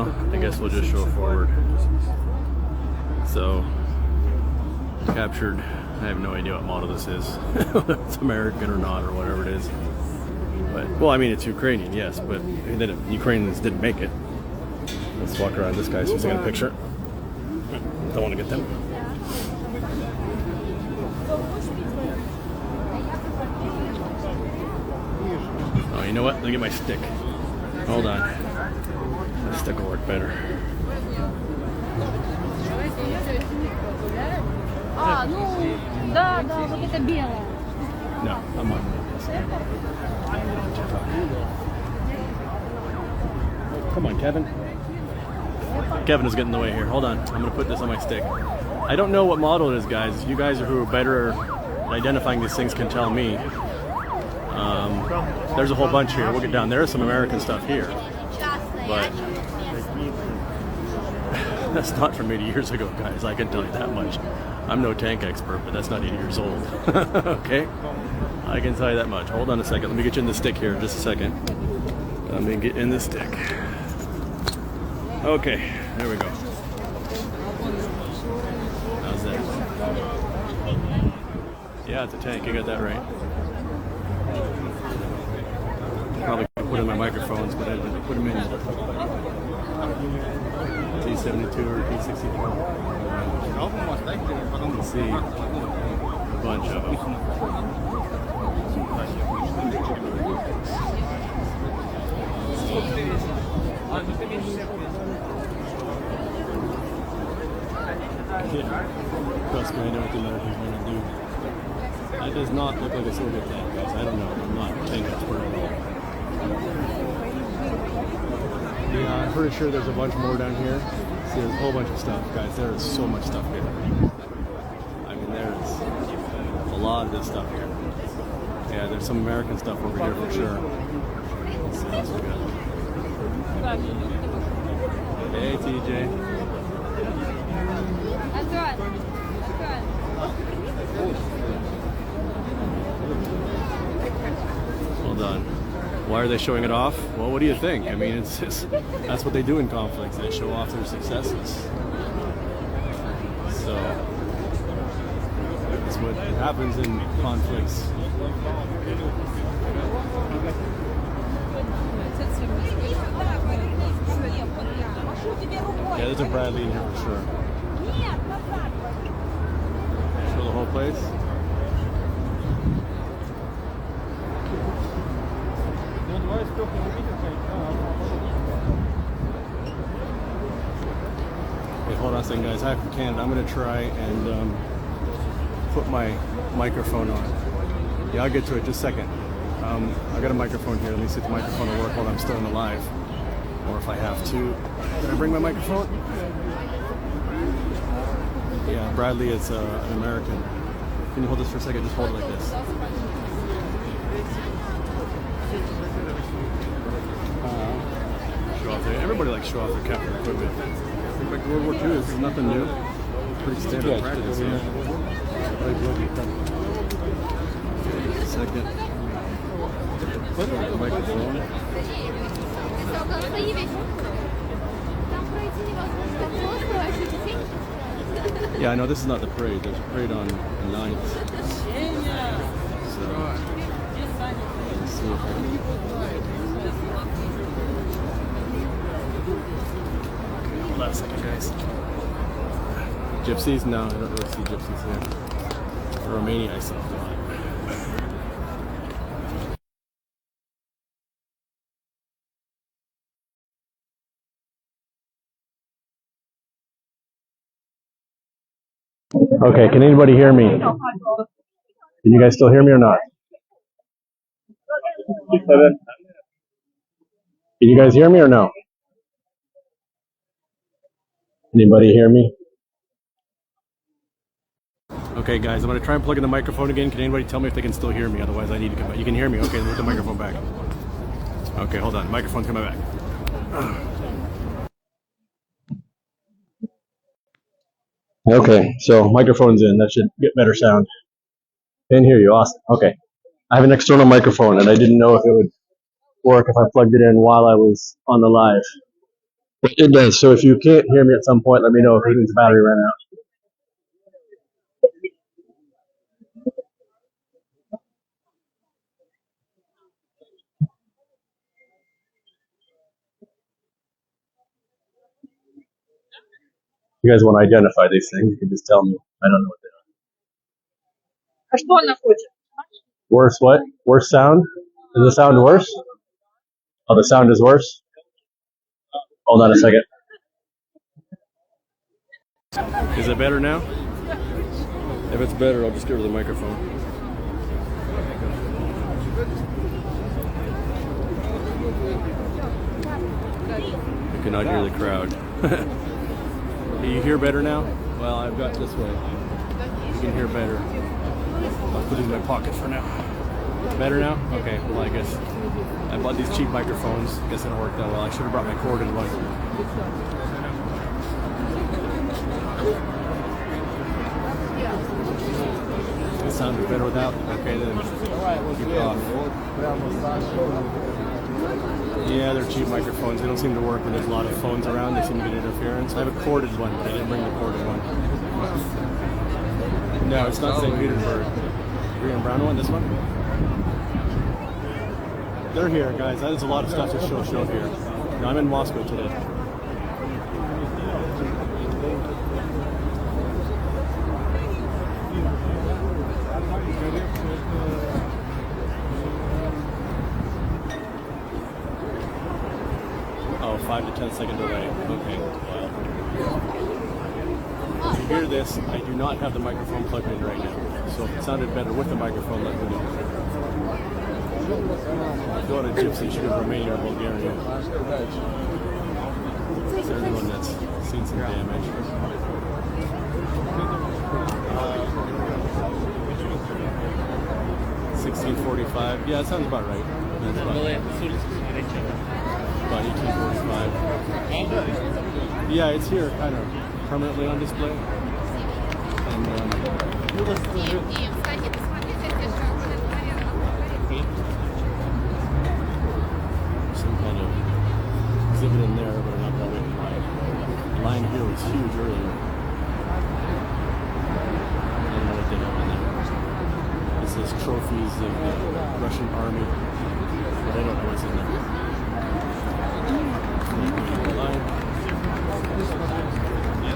now. I guess we'll just show forward. So, captured. I have no idea what model this is. Whether it's American or not, or whatever it is. But, well, I mean, it's Ukrainian, yes, but Ukrainians didn't make it. Let's walk around this guy so he's taking a picture. Don't want to get them. Oh, you know what? Let me get my stick. Hold on. My stick will work better. No, I'm on. Come on, Kevin. Kevin is getting in the way here. Hold on. I'm going to put this on my stick. I don't know what model it is, guys. You guys who are better at identifying these things can tell me. There's a whole bunch here. We'll get down. There is some American stuff here. But that's not from 80 years ago, guys. I can tell you that much. I'm no tank expert, but that's not 80 years old. Okay? I can tell you that much. Hold on a second. Let me get you in the stick here in just a second. Let me get in the stick. Okay, there we go. How's that? Yeah, it's a tank. You got that right. Probably could put in my microphones, but I didn't put them in. T72 or T64. You can see a bunch of them. Trust me, I know what the Americans want to do. That does not look like a Soviet tank, guys. I don't know. I'm not a tank expert at all. Yeah, I'm pretty sure there's a bunch more down here. See, there's a whole bunch of stuff, guys. There is so much stuff here. I mean, there's a lot of this stuff here. Yeah, there's some American stuff over here for sure. Let's see what else we got. Hey, TJ. Hold on. Why are they showing it off? Well, what do you think? I mean, it's just, that's what they do in conflicts. They show off their successes. So that's what happens in conflicts. Yeah, there's a Bradley in here for sure. Show the whole place. Hey, hold on a second, guys. Hi from Canada. I'm going to try and put my microphone on. Yeah, I'll get to it in just a second. I got a microphone here. Let me see if the microphone will work while I'm still in the live. Or if I have to. Can I bring my microphone? Yeah, Bradley is an American. Can you hold this for a second? Just hold it like this. Show off their, everybody likes to show off their capital equipment. Think back to World War II, this is nothing new. Pretty standard practice here. Second. Microphone. Yeah, I know this is not the parade. There's a parade on the 9th. So, let's see if I can... Hold on a second, guys. Gypsies? No, I don't really see gypsies here. Romania, I saw a lot. Okay, can anybody hear me? Can you guys still hear me or not? Can you guys hear me or no? Anybody hear me? Okay, guys, I'm going to try and plug in the microphone again. Can anybody tell me if they can still hear me? Otherwise, I need to come back. You can hear me? Okay, put the microphone back. Okay, hold on. Microphone's coming back. Okay, so microphone's in. That should get better sound. Can't hear you. Awesome. Okay. I have an external microphone, and I didn't know if it would work if I plugged it in while I was on the live. It does. So if you can't hear me at some point, let me know if it means battery ran out. You guys want to identify these things, you can just tell me. I don't know what they are. А что она хочет? Worse what? Worse sound? Is the sound worse? Oh, the sound is worse? Hold on a second. Is it better now? If it's better, I'll just give her the microphone. You cannot hear the crowd. Can you hear better now? Well, I've got this way. You can hear better. I'll put it in my pocket for now. Better now? Okay, well, I guess I bought these cheap microphones. Guess it don't work that well. I should have brought my corded one. It sounded better without? Okay, then keep it off. Yeah, they're cheap microphones. They don't seem to work when there's a lot of phones around. They seem to get interference. I have a corded one, but I didn't bring the corded one. No, it's not St. Petersburg. Green and brown one, this one? They're here, guys. There's a lot of stuff to show here. No, I'm in Moscow today. Oh, 5 to 10 second delay. Okay. Well, if you hear this, I do not have the microphone plugged in right now. So if it sounded better with the microphone, let me know. Go to Gypsy, should have Romania or Bulgaria. There's one that's seen some damage. $16.45. Yeah, that sounds about right. That's about 18.45. Yeah, it's here, kind of permanently on display. And some kind of exhibit in there, but I'm not going to wait in line. The line here was huge earlier. I don't know what they have in there. It says trophies of the Russian army, but I don't know what's in there.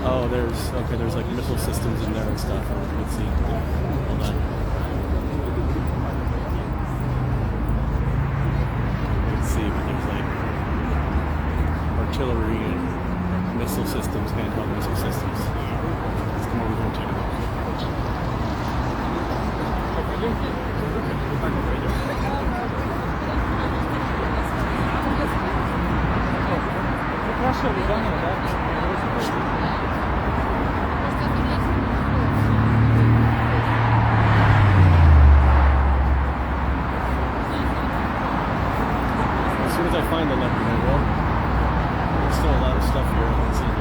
Oh, there's like missile systems in there and stuff. Let's see. Hold on. Let's see, but there's like artillery and missile systems, handheld missile systems. Let's come over here and check it out. As soon as I find the leopard, I will. There's still a lot of stuff here I haven't seen yet.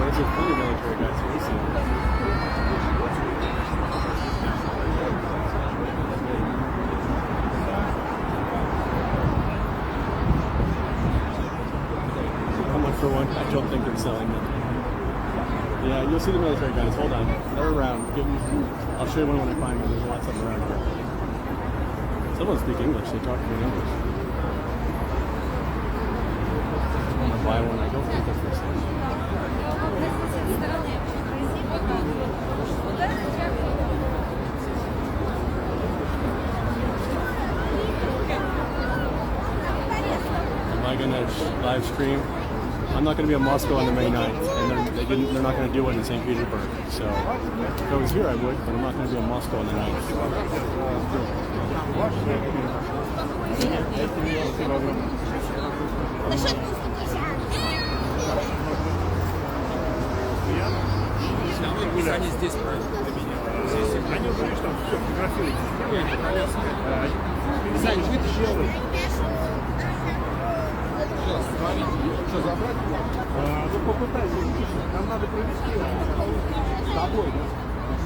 There's a plenty of military guys here. We'll see. For one, I don't think they're selling them. Yeah, you'll see the military guys. Hold on, they're around. I'll show you one when I find one. There's a lot of stuff around here. Some of them speak English. They talk to me in English. I want to buy one. I don't think they're for sale. Am I gonna live stream? I'm not going to be in Moscow on the May 9th, and they're not going to do one in St. Petersburg. So if I was here, I would, but I'm not going to be in Moscow on the 9th. Что, забрать? Ну, попытайся, нам надо провести с тобой, да?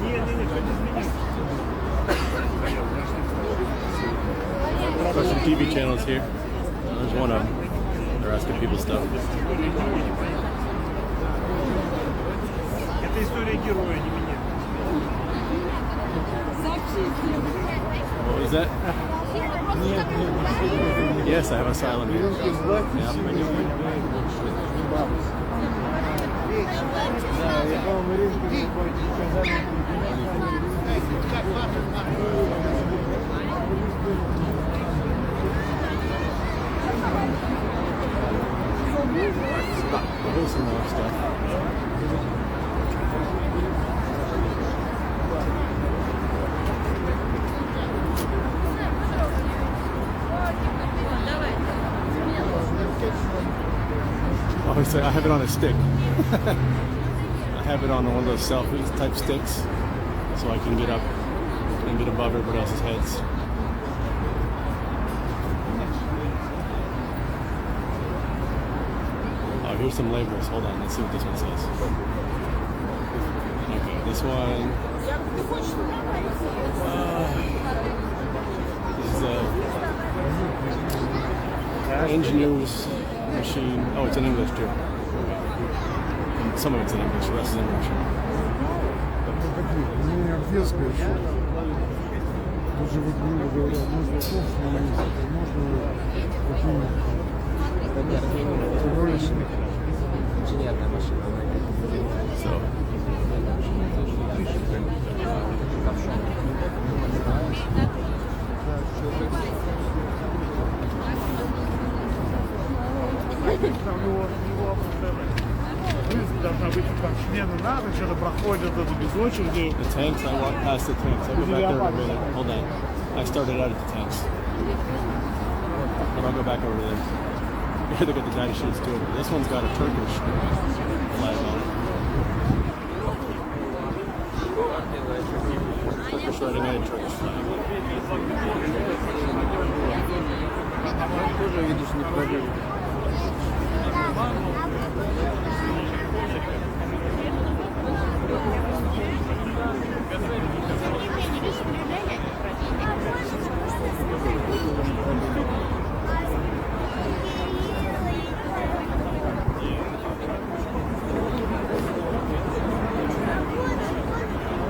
Не, без меня. Got some TV channels here. There's one of them. They're asking people stuff. Это история героя, не меня. What was that? Yes, I have asylum here. Yeah, I do. Here's some more stuff. Oh, so I have it on a stick. I have it on one of those selfie type sticks, so I can get up and get above everybody else's heads. Oh, here's some labels. Hold on, let's see what this one says. Okay, this one. This is a engineer's machine. Oh, it's in English too. And some of it's in English, the rest is in Russian. Детская еще. Даже вот, грубо говоря, можно просто Инженерная машина. So. Жизнь должна быть там смена надо, что-то проходит это без очереди. The tanks, I walked past the tanks. I'll go back there in a minute. Hold on. I started out at the tanks. But I'll go back over there. Here they got the data sheets too. This one's got a Turkish flag on it. Turkish writing and a Turkish flag. Тоже, видишь, не пробил.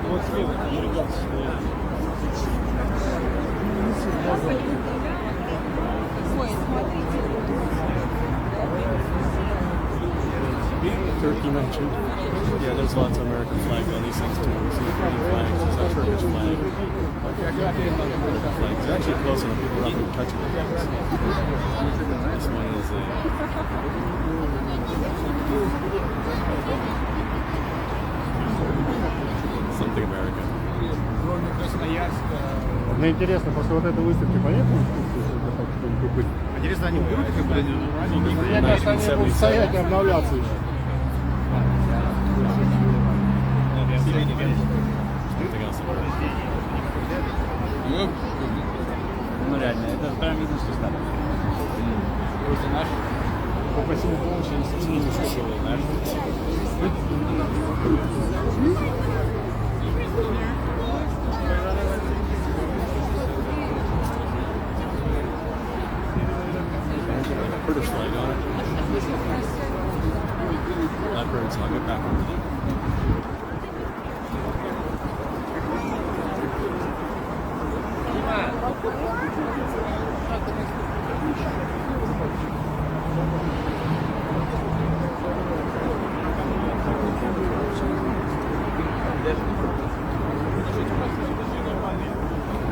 Вот слева, ребят, Turkey mentioned. Yeah, there's lots of American flags on these things too. So Ukrainian flags, there's a Turkish flag. Flags. They're actually close enough, people are not even touching the flags. This one is a... Something American. Мне интересно, после вот этой выставки понятно? интересно, они берут их куда-нибудь? Мне кажется, они будут стоять и обновляться еще. Something else. Ну реально, это прям видно, что старый. Просто наш. Попросили помощи, они совсем не слышали, знаешь. British flag on it. Blackbirds, I'll get back over there.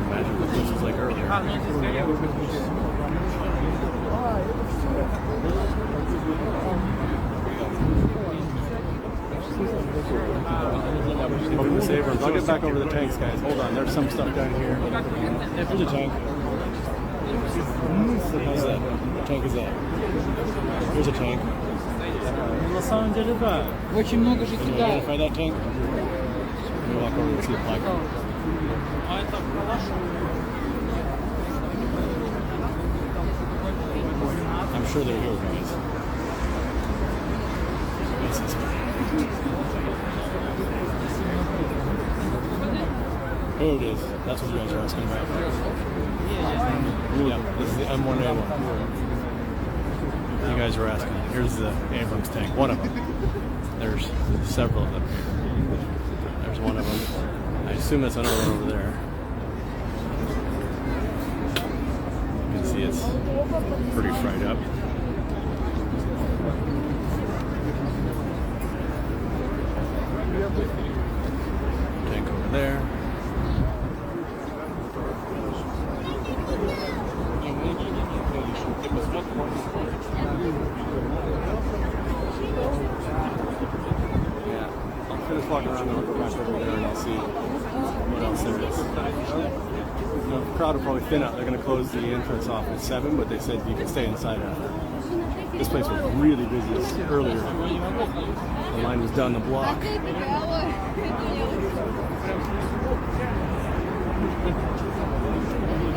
Imagine what this was like earlier. Open the saver. I'll get back over the tanks, guys. Hold on, there's some stuff down here. There's a tank. How's that? What tank is that? Here's a tank. На самом деле, да. Очень много же Can you кидают. identify that tank? Let me walk over and see the flag. А это калаш? I'm sure they're here, guys. this one. Here it is. That's what you guys are asking about. Yeah, this is the M1A1. You guys are asking. Here's the Abrams tank. One of them. There's several of them here. There's one of them. I assume that's another one over there. You can see it's pretty fried up. Tank over there. Yeah, I'll finish walking around and I'll go back over there and I'll see what else there is. You know, the crowd will probably thin out. They're going to close the entrance off at 7, but they said you can stay inside after. This place was really busy earlier. The line was down the block.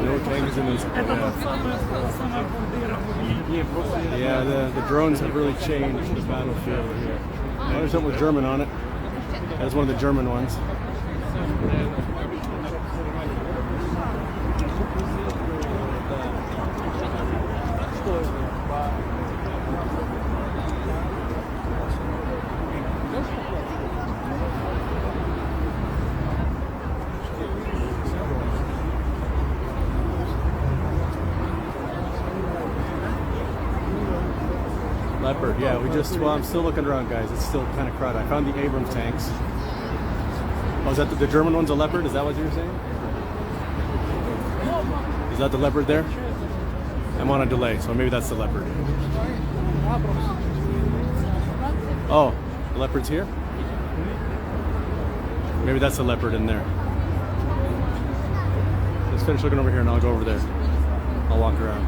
No tanks in this. Yeah, the drones have really changed the battlefield here. Oh, there's something with German on it. That's one of the German ones. Leopard, yeah, well, I'm still looking around, guys. It's still kind of crowded. I found the Abrams tanks. Oh, is that the German one's a Leopard? Is that what you were saying? Is that the Leopard there? I'm on a delay, so maybe that's the Leopard. Oh, the Leopard's here? Maybe that's the Leopard in there. Let's finish looking over here and I'll go over there. I'll walk around.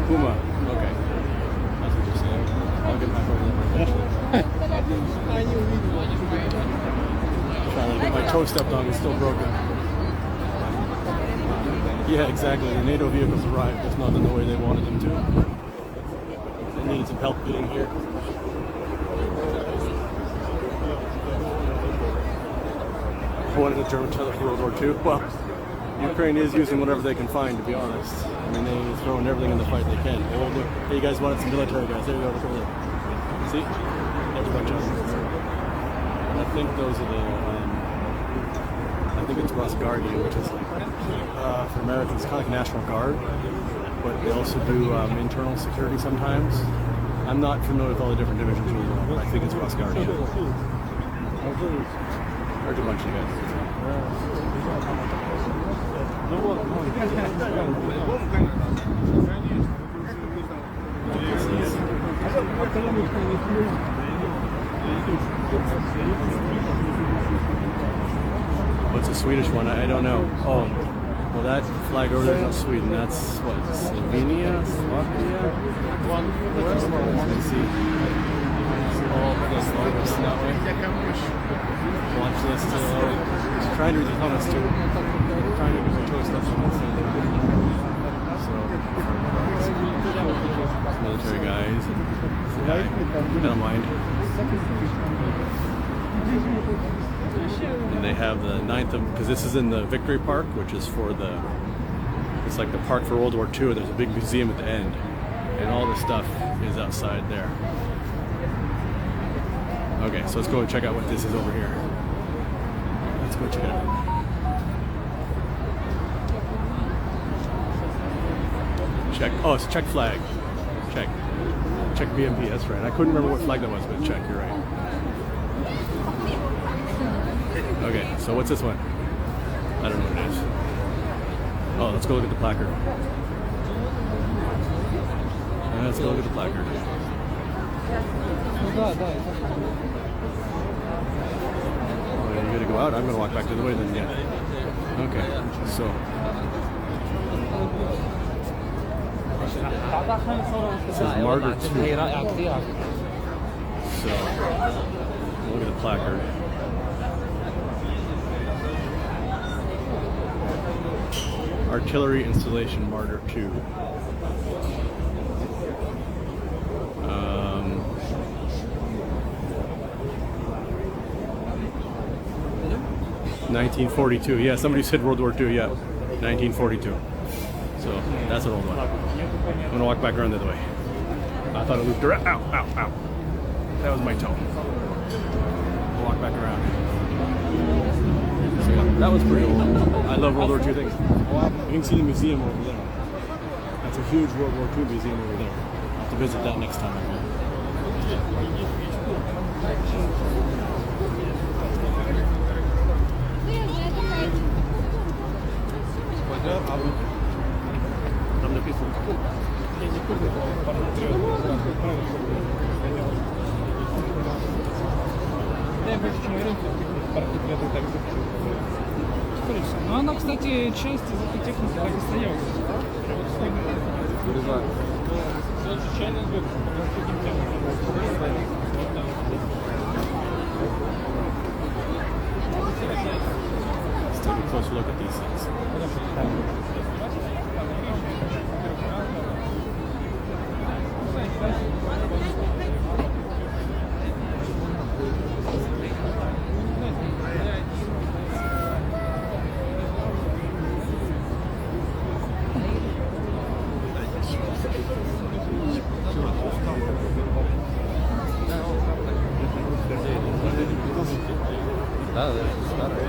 Puma. Okay. That's what you're saying. I'll get back over there eventually. Trying to get my toe stepped on. It's still broken. Yeah, exactly. The NATO vehicles arrived, just not in the way they wanted them to. They needed some help getting here. I wanted a German toilet for World War II. Well, Ukraine is using whatever they can find, to be honest. I mean, they're throwing everything in the fight they can. Hey, you guys wanted some military guys. There you go, look over there. See? There's a bunch of them. And I think those are the, I think it's Rosguardia, which is like, for Americans, kind of like National Guard. But they also do internal security sometimes. I'm not familiar with all the different divisions really well, but I think it's Rosguardia. There's a bunch of you guys. What's a Swedish one? I don't know. Oh, well, that flag over there is not Sweden. That's what? Slovenia? Slovakia? Let's see. All this logos that way. Watch this too. Just trying to read the comments too. Trying to get my toe stuff on this thing. So, military guys. I don't mind. And they have the 9th of, because this is in the Victory Park, which is for the, it's like the park for World War II. There's a big museum at the end. And all this stuff is outside there. Okay, so let's go and check out what this is over here. Let's go check it out. Check. Oh, it's check flag. Check. Check BMP, that's right. I couldn't remember what flag that was, but check, you're right. Okay, so what's this one? I don't know what it is. Oh, let's go look at the placard. Let's go look at the placard. Oh, you gotta go out? I'm gonna walk back to the way then, yeah. Okay, so. It says Martyr 2. So, look at the placard. Artillery Installation Martyr 2. 1942. Yeah, somebody said World War II. Yeah, 1942. So that's an old one. I'm gonna walk back around the other way. I thought it looped around. Ow, ow, ow. That was my toe. I'll walk back around. So, yeah, that was pretty old. I love World War II things. You can see the museum over there. That's a huge World War II museum over there. I'll have to visit that next time I go. Там написано. Ну она, кстати, часть из этой техники так и стояла. Let's take a closer look at these things. Да, старая.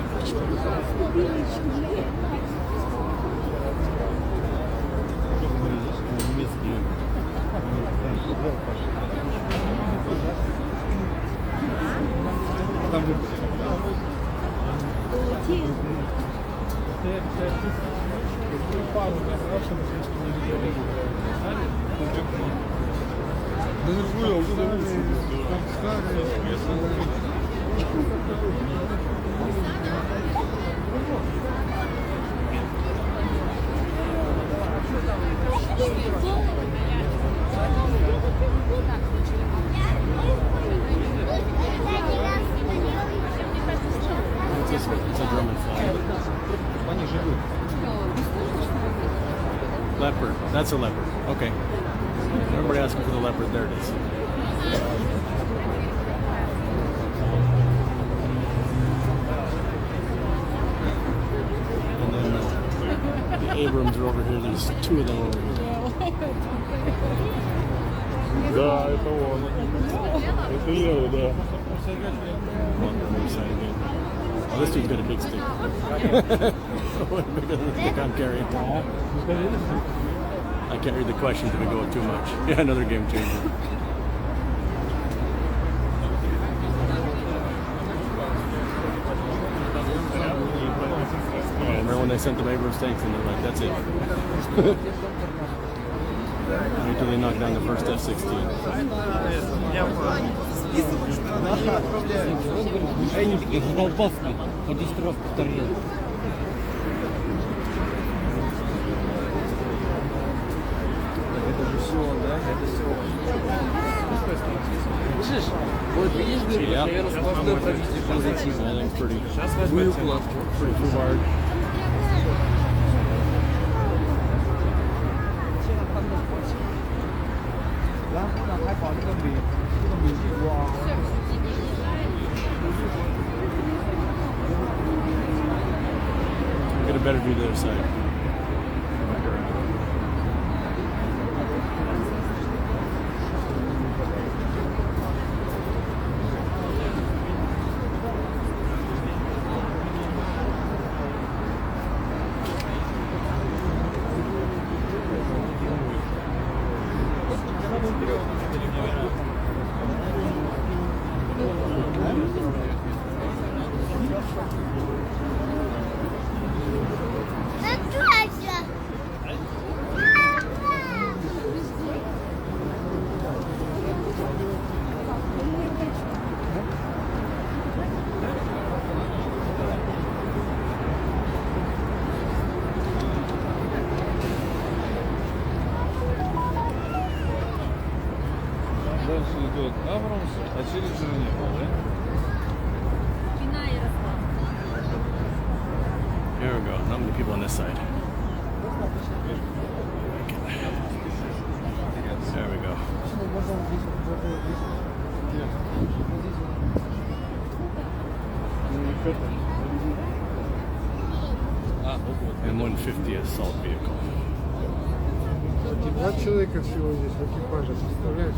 It's a German flag. Leopard. That's a leopard. Okay. Everybody asking for the leopard. There it is. And then the Abrams are over here. There's two of them over here. Да, это он. Это Лео, да. On the other side again. Oh, this dude's got a big stick. Bigger than the stick I'm carrying. I can't read the questions if we go too much. Yeah, another game changer. Remember when they sent the Abrams tanks and they're like, that's it. Wait till they knock down the first F-16. Их задолбавки по 10 раз повторил. Это же все, да? Это все. Слышишь, вот видишь, Yeah. я распознаю правительство позитивно. I think pretty Твою укладку. hard. Get a better view of the other side. Дальше идет Абрамс, а Челленджера не было, да? Here we go. Now the people on this side. M150 assault vehicle. 2 человека всего здесь в экипаже, представляешь?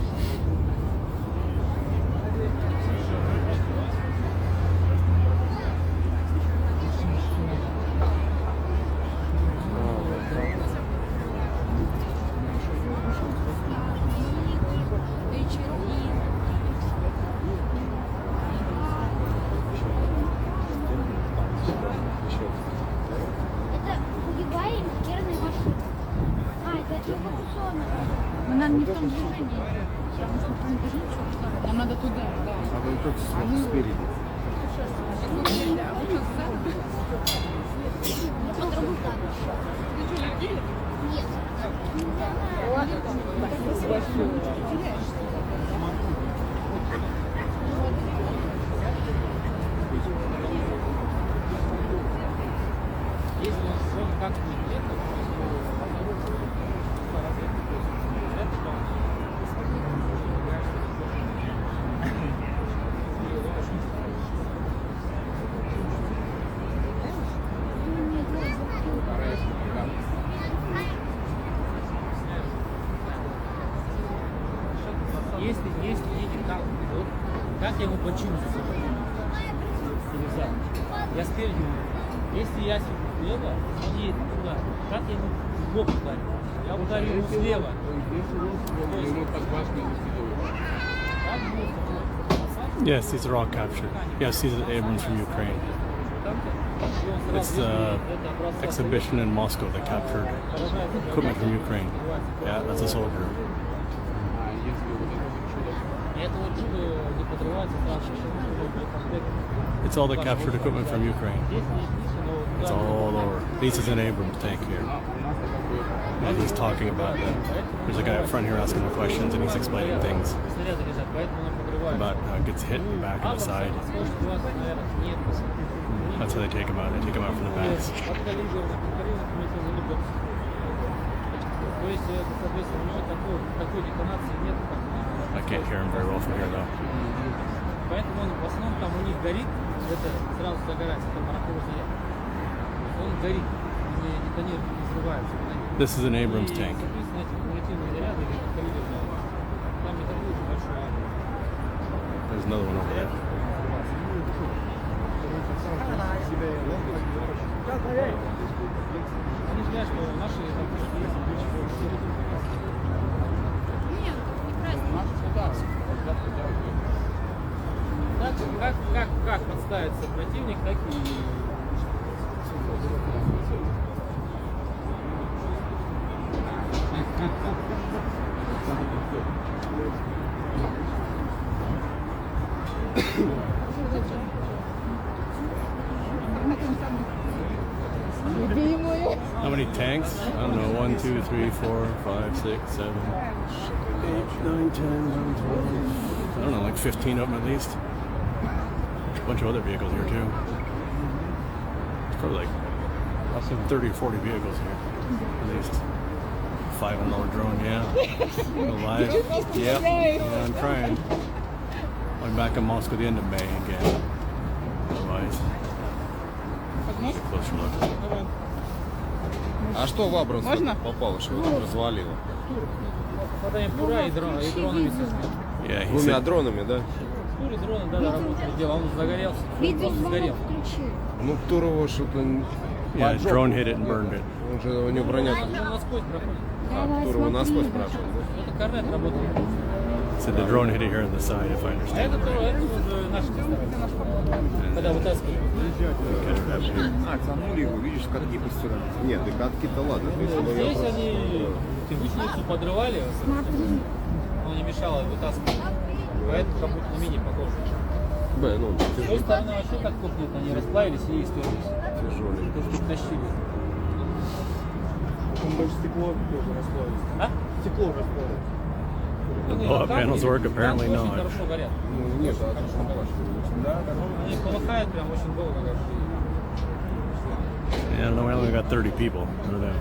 Но нам не в том движении. Нам надо туда, да. А вы тут спереди. Нет. Если он как-нибудь если едет танк, вот, как я его почину за собой? Или сзади? Я спереди. Если я слева, он едет туда, как я ему в бок ударю? Я ударю ему слева. Yes, these are all captured. Yes, these are Abrams from Ukraine. It's the exhibition in Moscow that captured equipment from Ukraine. Yeah, that's a soldier. It's all the captured equipment from Ukraine. It's all over. This is an Abrams tank here. And he's talking about that. There's a guy up front here asking him questions and he's explaining things about how it gets hit in the back and the side. That's how they take him out. They take him out from the backs. I can't hear him very well from here though. Поэтому он в основном там у них горит, это сразу загорается, это пароход. Он горит, не детонирует, не взрывается. This is an Abrams tank. Соответственно, эти кумулятивные заряды или калибр, там не такой очень большой. There's another one over there. Они знают, что наши там Нет, прекрасно. как подставится противник, так и How many tanks? I don't know. 1, 2, 3, 4, 5, 6, 7, 8, 9, 10, 11, 12. I don't know, like 15 of them at least. There's a bunch of other vehicles here too. It's probably like 30 or 40 vehicles here, at least. $500 drone, yeah. Alive. Yeah, I'm trying. I'm back in Moscow at the end of May again. Otherwise, closer look. А что в Абрамс попало, что его там развалило? хватаем пура и дронами связаны. Yeah, he Двумя said, дронами, да? Туре дрона, да, работали, дело, он загорелся, он сгорел. Ну, Турова что-то... yeah, drone hit it and burned it. Он же, у него броня там... Он насквозь проходит. А, Турова насквозь прошел, да? Это корнет работает. Said the drone hit it here on the side, if I А understand это it right. уже наши когда вытаскивали. Тянули его, видишь, катки постирали. Нет, и катки-то ладно. То есть, ну, я Здесь просто- они гусеницу подрывали, но не мешало вытаскивать. Поэтому как будто на мини похоже. Б, ну, С той стороны вообще как кухнет, они расплавились и стерлись. тяжелый. То есть тащили. Там даже стекло тоже расплавилось. А? Стекло расплавилось. The blow-up panels work, apparently Очень not. хорошо горят. Ну, нет, а там Они полыхают прям очень долго. Как Yeah, I don't know, we only got 30 people. What are they?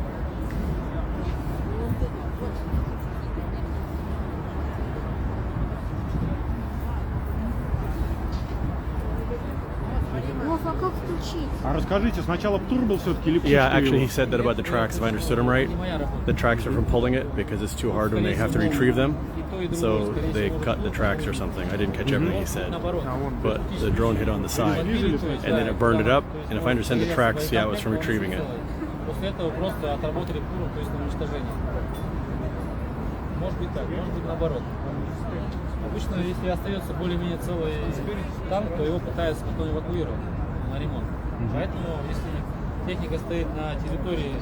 А расскажите, сначала тур был все-таки или Yeah, птичка actually, его? he said that about the tracks. If I understood him right, the tracks are from pulling it because it's too hard when they have to retrieve them. So they cut the tracks or something. I didn't catch everything he said, but the drone hit on the side, and then it burned it up. And if I understand the tracks, yeah, it was from retrieving it. После этого просто отработали туру, то есть на уничтожение. Может быть так, может быть наоборот. Обычно, если остается более-менее целый танк, то его пытаются потом эвакуировать на ремонт. Поэтому, если техника стоит на территории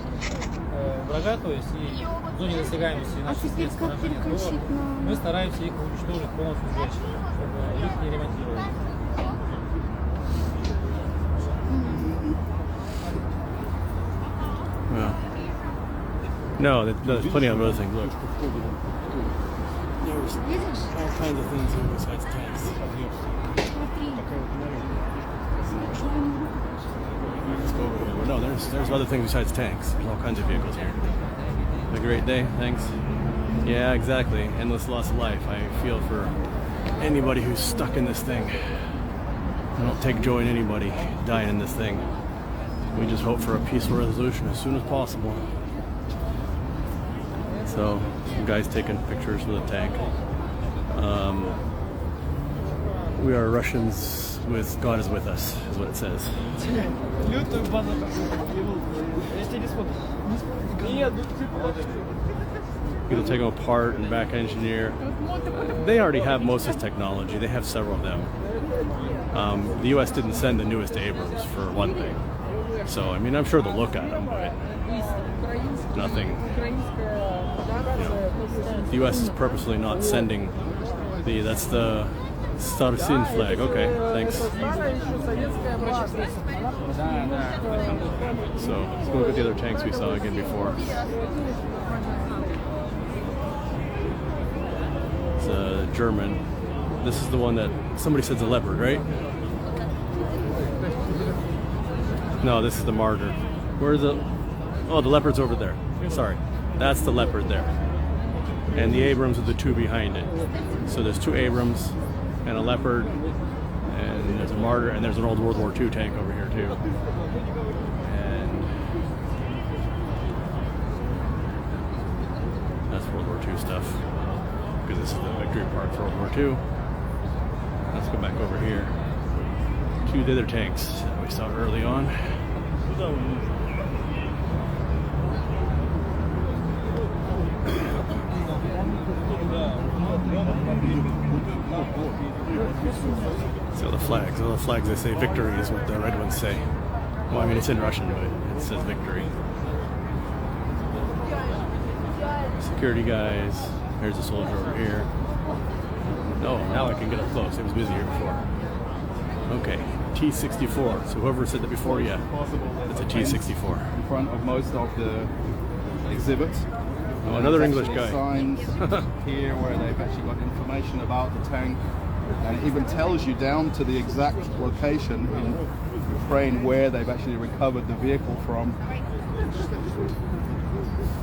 врага, то есть и в зоне досягаемости наших средств поражения, то мы стараемся их уничтожить, полностью сжечь, чтобы их не ремонтировали. Yeah. No, there's plenty of other things. Look. There's all kinds of things here besides tanks. Let's go over here. Well, no, there's other things besides tanks. There's all kinds of vehicles here. Have a great day. Thanks. Yeah, exactly. Endless loss of life. I feel for anybody who's stuck in this thing. I don't take joy in anybody dying in this thing. We just hope for a peaceful resolution as soon as possible. So, some guys taking pictures with a tank. We are Russians with God is with us, is what it says. Gonna take them apart and back engineer. They already have most of this technology. They have several of them. The U.S. didn't send the newest Abrams for one thing. So, I mean, I'm sure they'll look at them, but nothing. The U.S. is purposely not sending that's the Starsin flag. Okay, thanks. So, let's go look at the other tanks we saw again before. It's a German. This is the one that somebody said's a Leopard, right? No, this is the Martyr. Where's the... Oh, the Leopard's over there. Sorry. That's the Leopard there. And the Abrams are the two behind it. So there's two Abrams and a Leopard, and there's a Martyr, and there's an old World War II tank over here too. And that's World War II stuff. Because this is the victory part for World War II. Let's go back over here. Two other tanks that we saw early on. So the flags, all the flags, they say victory is what the red ones say. Well, I mean, it's in Russian, but it says victory. Security guys. There's a soldier over here. Oh, now I can get up close. It was busy here before. Okay, T-64. So whoever said that before, yeah, it's a T-64. In front of most of the exhibits. Oh, another There's English actually guy. Signs here where they've actually got information about the tank, and it even tells you down to the exact location in Ukraine where they've actually recovered the vehicle from.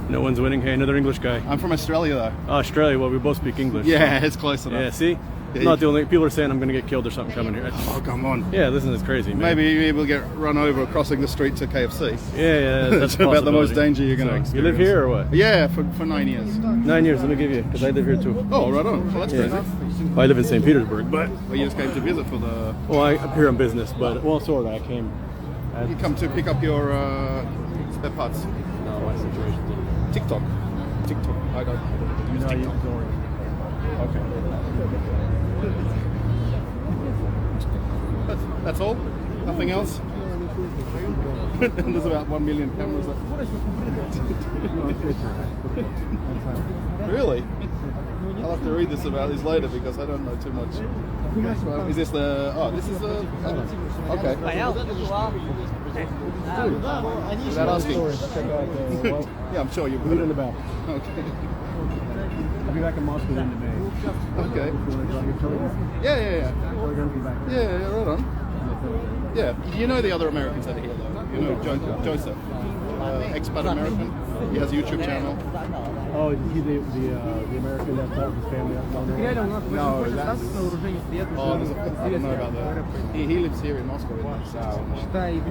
No one's winning. Hey, another English guy. I'm from Australia though. Australia, well, we both speak English. Yeah, it's close enough. Yeah, see? Yeah, Not the only people are saying I'm going to get killed or something coming here. Oh, come on. Yeah, listen, it's crazy, man. Maybe we'll get run over crossing the street to KFC. Yeah, that's It's about the most possibility. danger you're going to So, experience. you live here or what? Yeah, for 9 years. 9 years, let me give you, because I live here too. Oh, right on. Well, that's Yeah. crazy. Well, I live in St. Petersburg, but, Well, you just came to visit for the... well, I'm here on business, but, well, sort of, I came. You come to pick up your spare parts. No, my situation's TikTok. TikTok. I don't use TikTok. Okay. That's all? Nothing else? There's about 1 million cameras. Really? I'll have to read this about this later because I don't know too much. Is this the... Oh, this is the... Okay. Without asking. Yeah, I'm sure you Put it in would. the back. Okay. I'll be back in Moscow in May. Okay. Yeah. Yeah, right on. Yeah. You know the other Americans that are here, though. You know Joseph, expat American. He has a YouTube channel. Oh, is he the American that brought his family up down there? Реально, у нас No, очень that's- статус на вооружении стоят уже. Oh, I don't know about that. He lives here in Moscow. In this, Считай,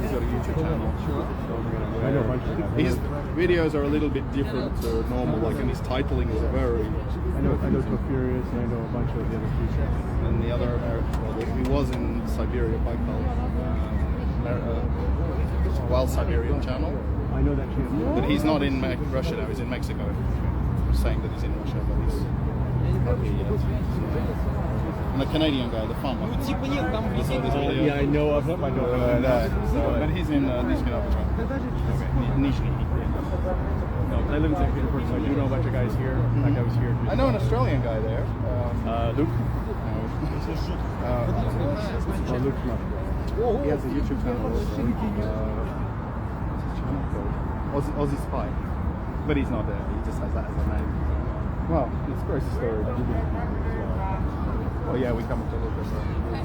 He's got a YouTube channel. I know a bunch of guys. His videos are a little bit different to normal, like, and his titling is very. I know So Furious, and I know a bunch of the other people. And the other American, well, he was in Siberia, Baikal, Wild Siberian Channel, I know that channel. but he's not in Russia now. He's in Mexico. He's saying that he's in Russia, but he's not here yet. And the Canadian guy, the fun one. Типа нет, там He saw this video. Yeah, I know of him. I know of him. But he's in Nizhny Novgorod. Nizhny. No, I live in St. Petersburg, so I do know a bunch of guys here. Like I was here. I know an Australian guy there. Luke. No. Luke's not. He has a YouTube channel. What's his channel called? Aussie Spy. But he's not there. He just has that as a name. Well, it's a crazy story. Oh yeah, we come up to a little bit.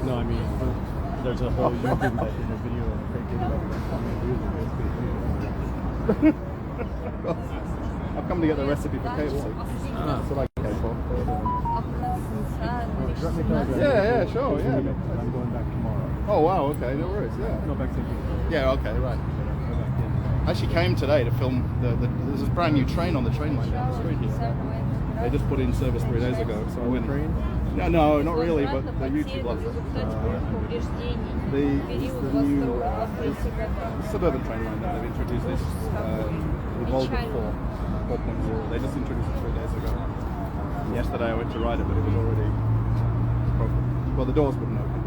No, I mean, there's a whole YouTube that in a video, a fake video of them coming music, basically. I've come to get the recipe for KFC. That's what I came for. Yeah, sure, yeah. I'm going back tomorrow. Oh wow, okay, no worries, yeah. No, back to St. Petersburg. Yeah, okay, right. Go back in. I actually came today to film there's a brand new train on the train line down the street here. They just put it in service 3 days ago, so I went. Train? No, not really, but the YouTube loves it. The new suburban train line that they've introduced this the Volga 4.0. They just introduced it 3 days ago. Yesterday I went to ride it, but it was already broken. Well, the doors wouldn't open.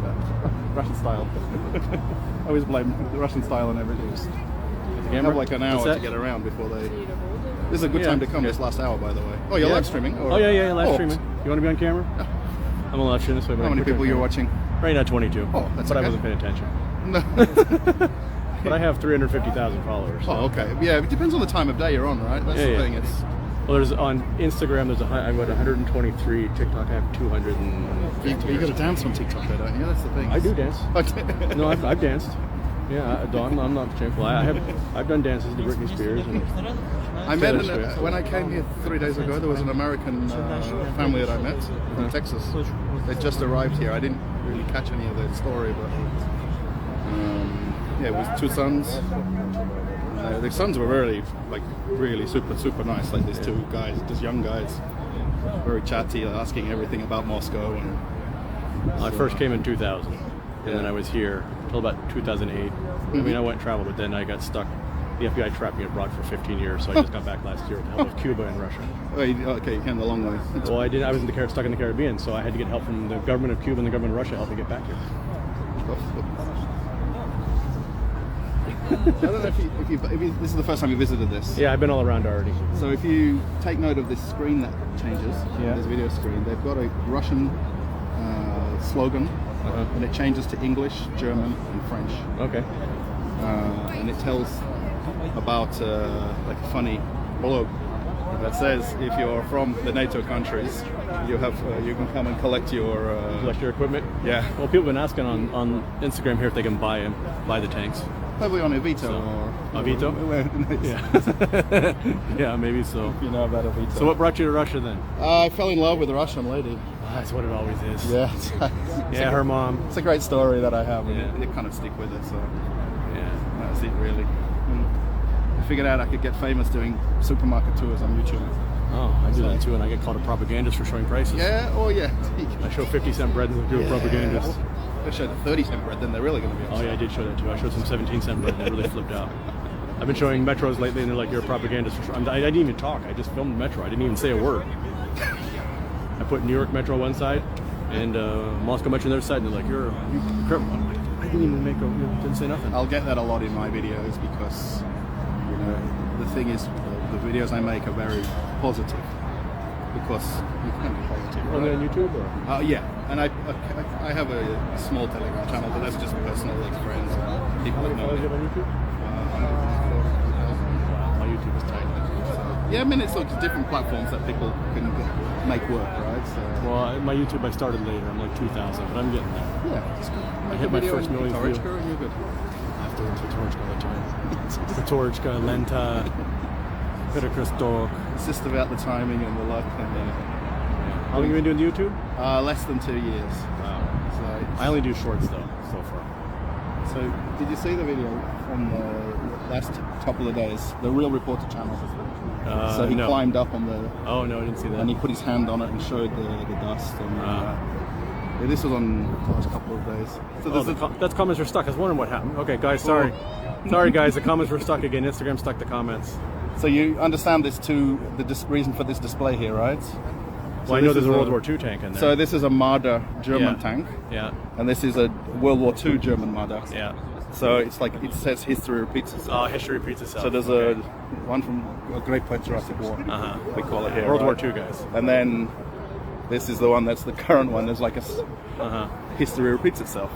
So, Russian style. I always blame the Russian style on everything. You have like an hour to get around before they. This is a good time to come. This last hour, by the way. Oh, you're live streaming? Or? Oh yeah, live streaming. You want to be on camera? I'm on live streaming this way. How many people you're watching? Right now, 22. Oh, that's but I okay. wasn't paying attention. No. But I have 350,000 followers. So. Oh, okay. Yeah, it depends on the time of day you're on, right? That's the thing. It's. Well, there's on Instagram. I've got 123. TikTok, I have 250. You got to dance on TikTok, though, don't you? That's the thing. I do dance. Okay. No, I've danced. Yeah, I'm not shameful. I've done dances to Britney Spears. And I met when I came here 3 days ago. There was an American family that I met from Texas. They just arrived here. I didn't really catch any of their story, but yeah, it was 2 sons. The sons were really super nice. Like these 2 guys, just young guys, very chatty, asking everything about Moscow. And I first came in 2000, and then I was here until about 2008. I mean, I went and traveled, but then I got stuck. The FBI trapped me abroad for 15 years, so I just got back last year with the help of Cuba and Russia. Okay, you came the long way. Well, I didn't. I was stuck in the Caribbean, so I had to get help from the government of Cuba and the government of Russia to help me get back here. I don't know if this is the first time you visited this. Yeah, I've been all around already. So if you take note of this screen that changes, this video screen, they've got a Russian slogan, and it changes to English, German, and French. Okay. And it tells about like a funny blog that says if you're from the NATO countries, you can come and collect your equipment. Yeah. Well, people have been asking on Instagram here if they can buy the tanks. Probably on Avito So, or Avito? Yeah. Yeah, maybe so. You know about Avito. So what brought you to Russia then? I fell in love with a Russian lady. That's what it always is. Yeah. Yeah, her mom. It's a great story that I have, and Yeah. it kind of stick with it. So Yeah. that's it, really. And I figured out I could get famous doing supermarket tours on YouTube. Oh, I do that too, and I get called a propagandist for showing prices. Yeah. Oh yeah. I show 50-cent bread and do a propagandist. If I show the 30-cent bread, then they're really going to be upset. Oh yeah, I did show that too. I showed some 17-cent bread and they really flipped out. I've been showing metros lately, and they're like, "You're a propagandist." I didn't even talk. I just filmed Metro. I didn't even say a word. I put New York Metro on one side and Moscow Metro on the other side, and they're like, "You're criminal." I'm like, I didn't even didn't say nothing. I'll get that a lot in my videos because, you know, the thing is, the videos I make are very positive because you can be positive. Only on YouTube, or? Yeah, and I have a small Telegram channel, but that's just personal, like friends, and people that know How me. is it on YouTube? My YouTube is tiny. Yeah, I mean, it's like different platforms that people can make work, right? So, Well, my YouTube I started later. I'm like 2,000, but I'm getting there. yeah, just I hit my first million views. You're good. I have doing Petorchka all the time. Petorchka, Lenta, Petrokrestok. It's just about the timing and the luck. And How long have you been doing YouTube? less than 2 years. Wow. So, I only do shorts though, so far. so did you see the video from the last couple of days? The Real Reporter channel. So he no. climbed up on the, Oh no, I didn't see that. and he put his hand on it and showed the dust. And yeah, this was on the last couple of days. So Oh, there's that's comments were stuck. I was wondering what happened. Okay, guys, sorry. Sorry, guys, the comments were stuck again. Instagram stuck the comments. so you understand this too, the reason for this display here, right? Well, I know there's a World War II tank in there. So this is a Marder German Yeah. tank, Yeah, and this is a World War II German Marder. yeah. So it's like it says history repeats itself. History repeats itself. So there's a one from a Great Patriotic War. Uh-huh. We call it here. World War right? II guys. And then this is the one that's the current one. There's like a Uh-huh. history repeats itself.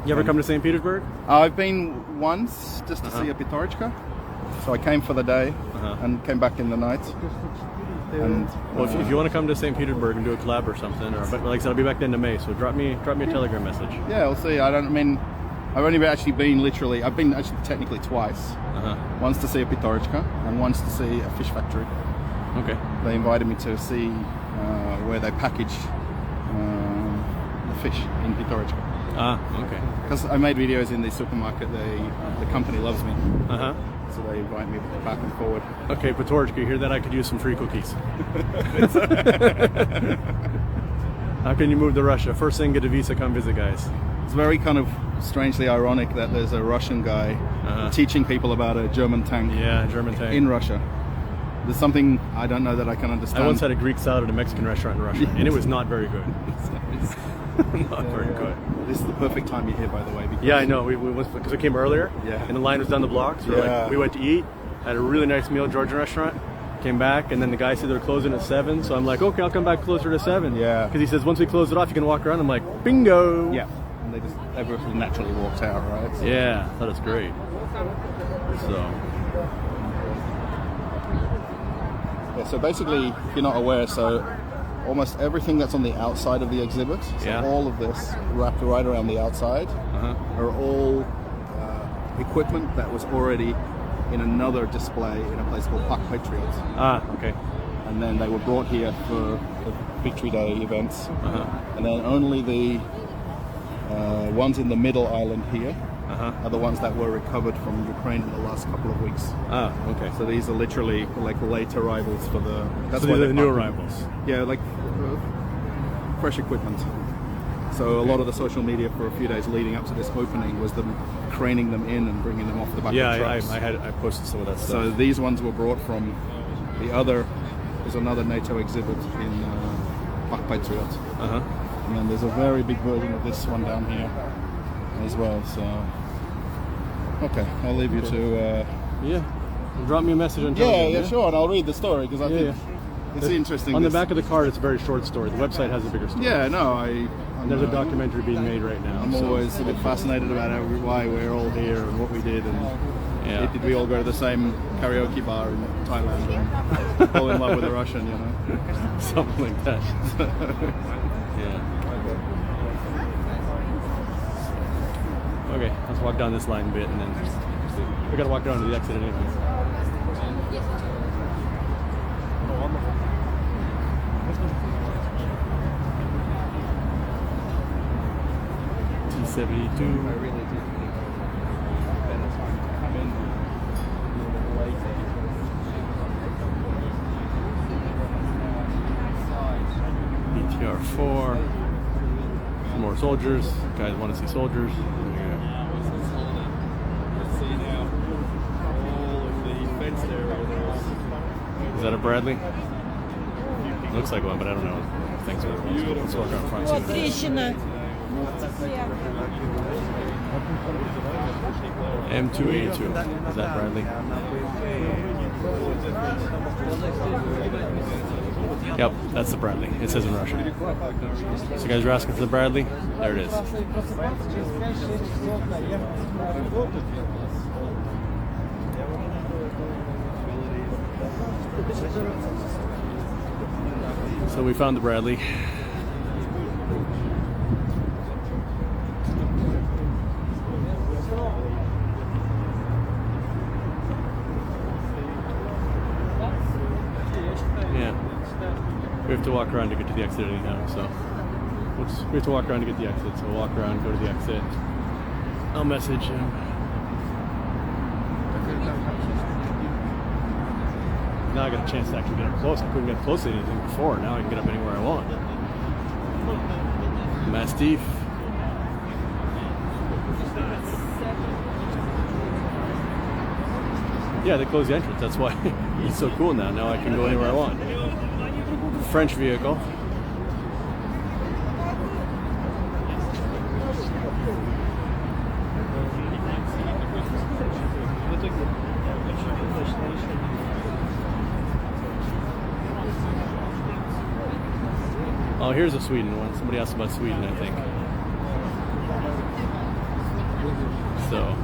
You ever come to St. Petersburg? I've been once just to see a Petorchka. So I came for the day and came back in the night. And Well, if you want to come to St. Petersburg and do a collab or something, or but like I said, I'll be back the end of May, so drop me a Telegram message. yeah, we'll see. I've only actually been I've been actually technically twice. Once to see a Petorchka and once to see a fish factory. Okay. They invited me to see where they package the fish in Petorchka. Ah, okay. Because I made videos in the supermarket, the company loves me. Uh-huh. So they invite me back and forward. Okay, Petorchka, you hear that? I could use some free cookies. How can you move to Russia? First thing, get a visa, come visit, guys. It's very kind of strangely ironic that there's a Russian guy teaching people about a German tank Yeah, German tank. in Russia. There's something I don't know that I can understand. I once had a Greek salad at a Mexican restaurant in Russia, and it was not very good. Not very good. This is the perfect time you're here, by the way. Because Yeah, I know. We because we came earlier, Yeah. and the line was down the block. So Yeah. we went to eat, had a really nice meal at a Georgian restaurant, came back, and then the guy said they're closing at 7. So I'm like, okay, I'll come back closer to 7. Yeah. Because he says once we close it off, you can walk around. I'm like, bingo. Yeah. And everyone naturally walks out, right? So- Yeah, I thought it was great. So, Yeah, so basically, if you're not aware, so almost everything that's on the outside of the exhibit, so Yeah. all of this wrapped right around the outside, are all equipment that was already in another display in a place called Park Patriot. okay. And then they were brought here for the Victory Day events. And then only the ones in the middle island here are the ones that were recovered from Ukraine in the last couple of weeks. Okay. So these are literally like late arrivals for the. So why these are they're the new parked- arrivals. Yeah, like fresh equipment. So a lot of the social media for a few days leading up to this opening was them craning them in and bringing them off the back Yeah, of trucks. I posted some of that So stuff. these ones were brought from the other. There's another NATO exhibit in Park Patriot. And then there's a very big version of this one down here as well. So okay, I'll leave you to. Yeah. Drop me a message on Yeah, Telegram. yeah, sure, and I'll read the story because I think it's interesting. On the this- back of the card, it's a very short story. The website has a bigger story. Yeah, no, There's a documentary being made right now. I'm so- always a bit fascinated about why we're all here and what we did, and Yeah. did we all go to the same karaoke bar in Thailand and fall in love with a Russian, you know? Something like that. Yeah. Okay, let's walk down this line a bit and then we gotta walk down to the exit anyway. T72. BTR4. Some more soldiers. Guys want to see soldiers. Yeah. See now all of the fenced area there. Is that a Bradley? Looks like one, but I don't know. Thanks. Let's walk around front. Вот трещина. M282. Is that Bradley? Yep, that's the Bradley. It says in Russian. So you guys are asking for the Bradley? There it is. So we found the Bradley. We have to walk around to get to the exit anyhow, so we have to walk around to get the exit. So we'll walk around, go to the exit. I'll message him. Now I got a chance to actually get up close. I couldn't get close to anything before. Now I can get up anywhere I want. Mastiff. Yeah, they closed the entrance. That's why it's so cool now. Now I can go anywhere I want. French vehicle. Oh, here's a Sweden one. Somebody asked about Sweden, I think. So,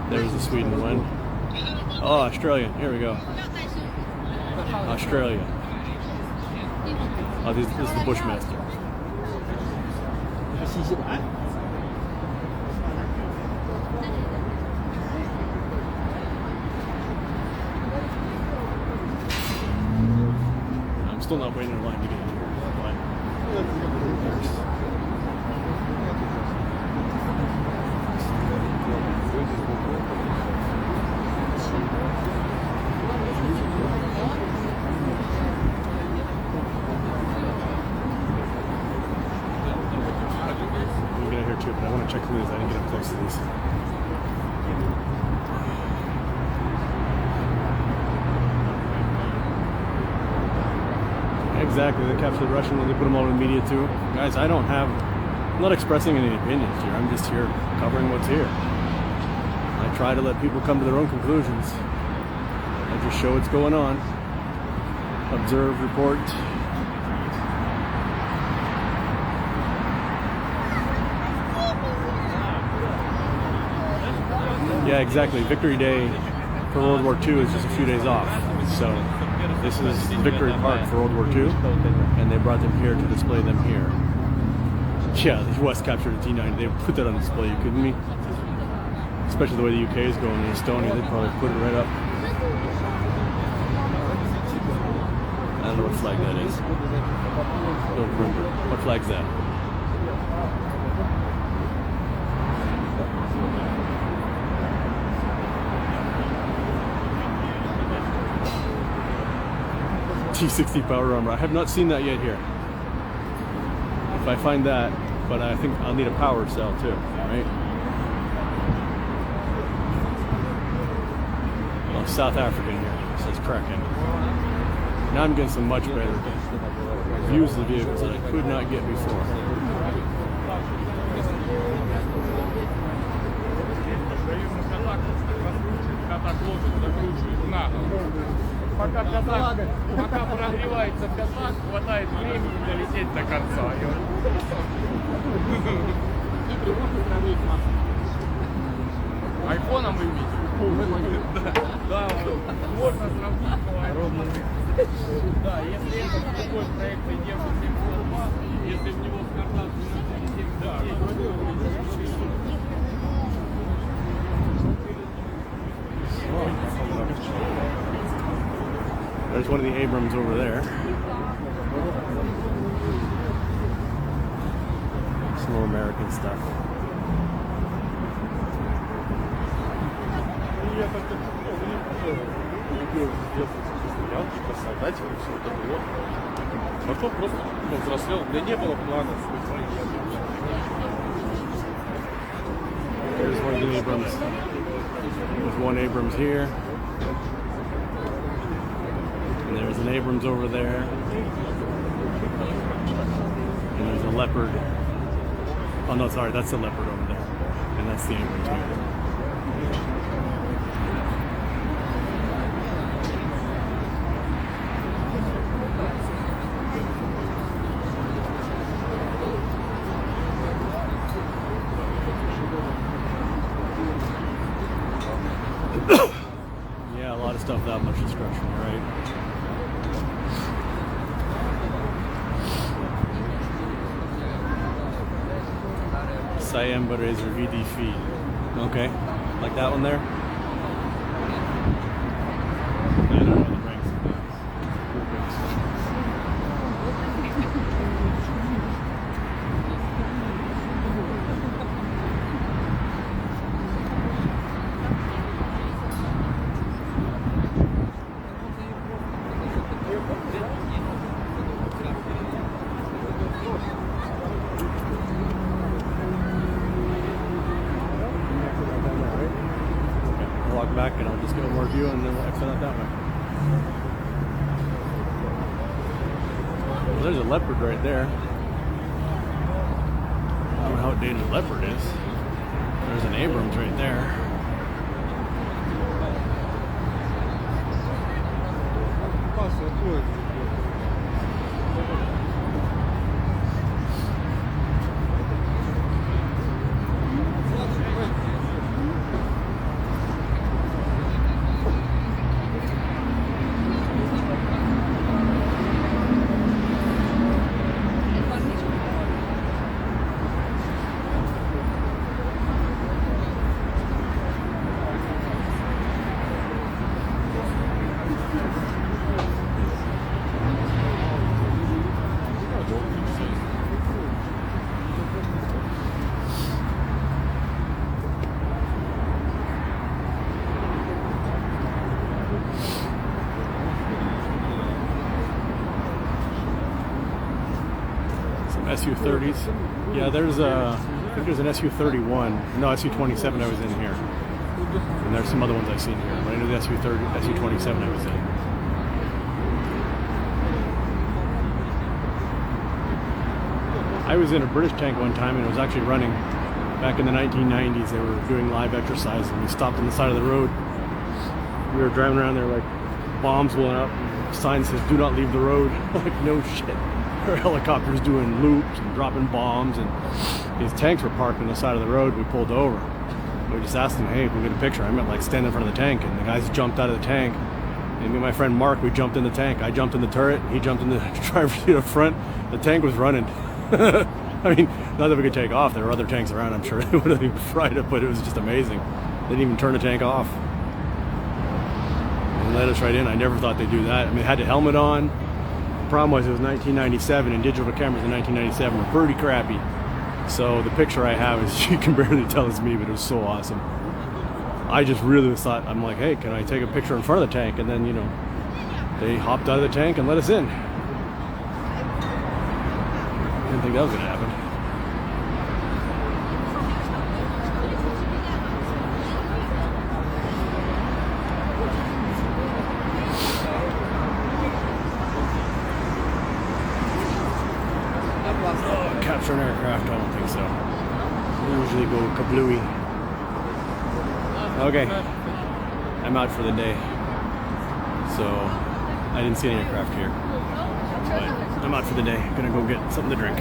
there's the Sweden one. Oh, Australian. Here we go. Australia. Oh, this is the Bushmaster. I'm still not waiting in line to get in here. I'm gonna hear too, but I want to check some of these. I didn't get up close to these. Exactly, they captured the Russian when they put them all in the media too. Guys, I'm not expressing any opinions here. I'm just here covering what's here. I try to let people come to their own conclusions. I just show what's going on. Observe, report. Yeah, exactly. Victory Day for World War II is just a few days off. So this is Victory Park for World War II, and they brought them here to display them here. Yeah, the US captured a T-90. They put that on display. You kidding me? Especially the way the UK is going in Estonia, they probably put it right up. I don't know what flag that is. Don't remember. What flag's that? T60 power armor. I have not seen that yet here. If I find that, but I think I'll need a power cell too, right? Well, South African here. It says Kraken. Now I'm getting some much better views of the vehicles that I could not get before. Пока прогревается катак, хватает времени долететь до конца. Айфоном вы видите? Да, можно сравнить. Да, если это такой проект идет 702, если в него вкататься 702, There's one of the Abrams over there. Some more American stuff. Потом просто повзрослел. У меня не было планов. There's one of the Abrams. There's one Abrams here. And there's an Abrams over there. And there's a Leopard. Oh no, sorry, that's the Leopard over there. And that's the Abrams here. Yeah, a lot of stuff that much destruction, right? Siam Razor VD feed. Okay, like that one there. I don't know the ranks. walk back and I'll just get one more view and then we'll exit out that way. Well, there's a leopard right there. I don't know how outdated a leopard is. There's an Abrams right there. Пасса отходит. SU-30s. Yeah, there's I think there's an SU-31. No, SU-27 I was in here. And there's some other ones I've seen here. But I know the SU-30, SU-27 I was in. I was in a British tank one time and it was actually running back in the 1990s. They were doing live exercise and we stopped on the side of the road. We were driving around there like bombs went up. Sign says, "Do not leave the road." Like, no shit. Our helicopters doing loops and dropping bombs, and these tanks were parked on the side of the road. We pulled over. We just asked them, "Hey, can we get a picture?" I meant like stand in front of the tank, and the guys jumped out of the tank. And me and my friend Mark, we jumped in the tank. I jumped in the turret. He jumped in the driver's seat up front. The tank was running. I mean, not that we could take off. There were other tanks around. I'm sure they would have even fried it, but it was just amazing. They didn't even turn the tank off. And let us right in. I never thought they'd do that. I mean, it had the helmet on. The problem was it was 1997 and digital cameras in 1997 were pretty crappy. So the picture I have is, you can barely tell it's me, but it was so awesome. I just really thought, I'm like, hey, can I take a picture in front of the tank? And then, you know, they hopped out of the tank and let us in. Didn't think that was gonna happen. Oh, capture an aircraft? I don't think so. We usually go kablooey. Okay, I'm out for the day, so I didn't see any aircraft here, but I'm out for the day. Gonna go get something to drink.